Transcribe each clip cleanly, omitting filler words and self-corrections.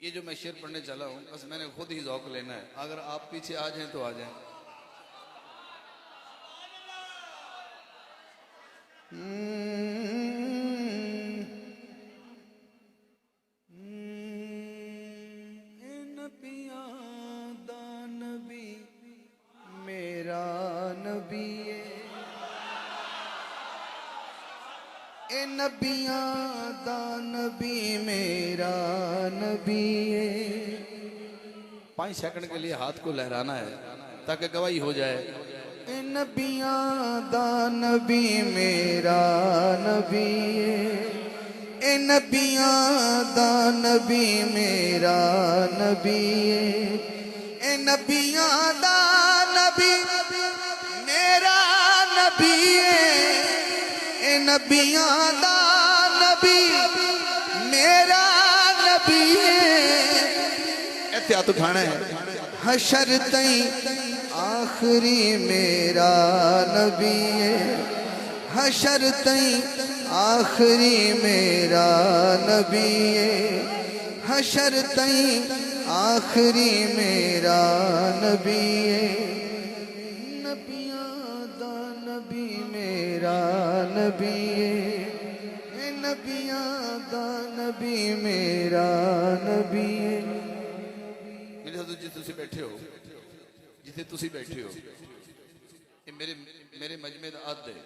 یہ جو میں شعر پڑھنے چلا ہوں بس میں نے خود ہی ذوق لینا ہے، اگر آپ پیچھے آ جائیں تو آ جائیں۔ نبیاں دا نبی میرا نبی ہے، اے نبیاں دا نبی میرا نبی ہے۔ 5 سیکنڈ کے لیے ہاتھ کو لہرانا ہے تاکہ گواہی ہو جائے۔ اے نبیاں دا نبی میرا نبی ہے، اے نبیاں دا نبی میرا نبی ہے، اے نبیاں دا نبی میرا نبی ہے، اے نبیاں دا نبی میرا نبی ہے۔ احتیاط اٹھانا ہے۔ حشر تئیں آخری میرا نبی ہے، حشر تئیں آخری میرا نبی ہے، حشر تئیں آخری میرا نبی ہے۔ نبیاں دا نبی میرا نبی ہے، اے نبیاں دا نبی میرا نبی ہے۔ میرے ساتھ جتنے تسی بیٹھے ہو، جتنے تسی بیٹھے ہو، یہ میرے مجمع دا عد ہے۔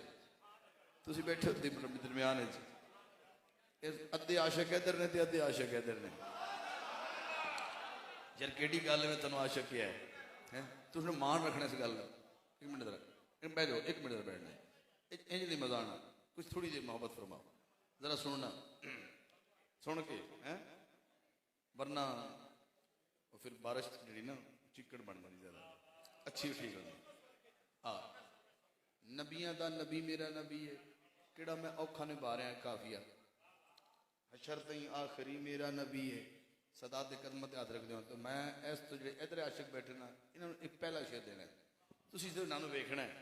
تسی بیٹھے ہو درمیان ہے، ادھے عاشق ادھر نے تے ادھے عاشق ادھر نے۔ یار کیڑی گل میں تنوں عاشق کیا ہے، تس نے مان رکھنا اس گل کا۔ ایک منٹ ذرا بیٹھ جاؤ، ایک منٹ ذرا بیٹھنا ہے، انج نہیں مزہ آنا، کچھ تھوڑی دیر محبت فرماؤ، ذرا سننا، سن کے ورنہ پھر بارش جڑی نا چکڑ بن جانی زیادہ اچھی ٹھیک ہوگی۔ نبیاں دا نبی میرا نبی ہے، کیڑا میں اوکھا نبھا رہا ہے کافیہ۔ حشر تئیں آخری میرا نبی ہے، صدا دے قدمت ہاتھ رکھ دیوں۔ تو میں اس تو جڑے ادھر عاشق بیٹھے نا، انہوں نے ایک پہلا شعر دینا ہے، تسی صرف انہوں نے ویکھنا ہے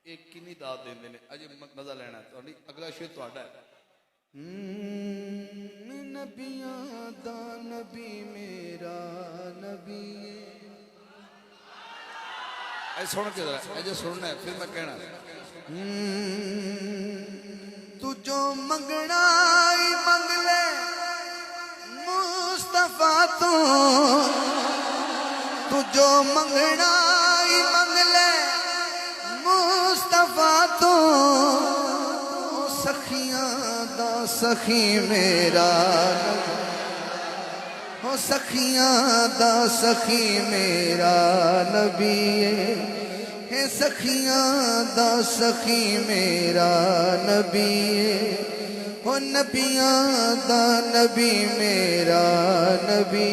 ایک کنی داد دیندے نے، اجے مزہ لینا ہے۔ تو اگلا شعر تہاڈا ہے۔ نبیاں دا نبی میرا نبی ہے، اے سن کے ذرا اجے سننا ہے پھر میں کہنا۔ تو جو منگنا ہی منگ لے مصطفیٰ تو جو منگنا ہی منگ لے مصطفیٰ تو سخیاں دا سخی میرا نبی، ہو سخیاں دا سخی میرا نبی ہے، سخیاں دا سخی میرا نبی ہے، ہو نبیاں دا نبی میرا نبی،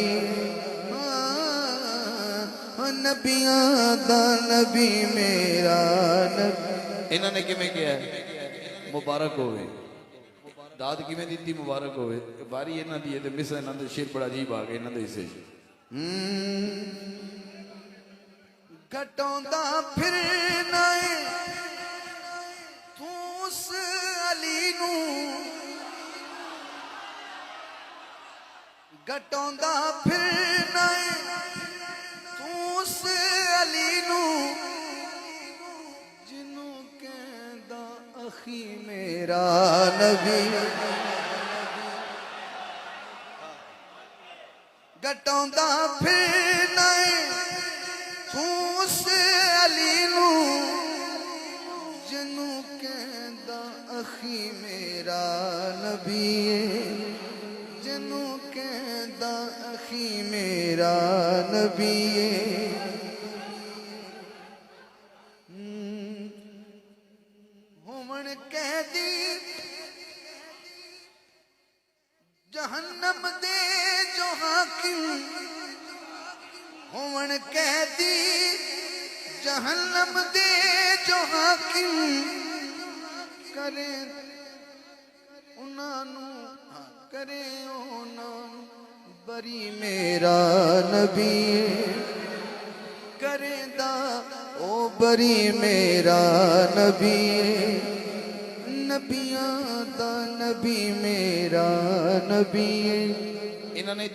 ہو نبیاں دا نبی میرا نبی۔ انہوں نے کیوں کیا ہے؟ مبارک ہوئے، داد کی میں دیتی مبارک ہوئے، باری انہوں دی ہے تو مثل انہوں نے شیر بڑا عجیب آگئے انہوں نے اسے گھٹوں دا پھرنا ہے تو اس علی نو، گھٹوں دا پھرنا ہے تو اس علی نو، جنوں کہندا اخی میرا نبی، گھٹوں دا پھرنا ہے تو اس علی نو، جنوں کہندا اخی میرا نبی، جنوں کہندا اخی میرا نبی۔ ہومن کہہ دی جہنم دے جو حاکم، ہومن کہہ دی جہنم دے جو حاکم، کرے انہاں نو کرے انہاں بری میرا نبی، کرے دا او بری میرا نبی، نبیاں دا نبی میرا نبی ہے۔ انہوں نے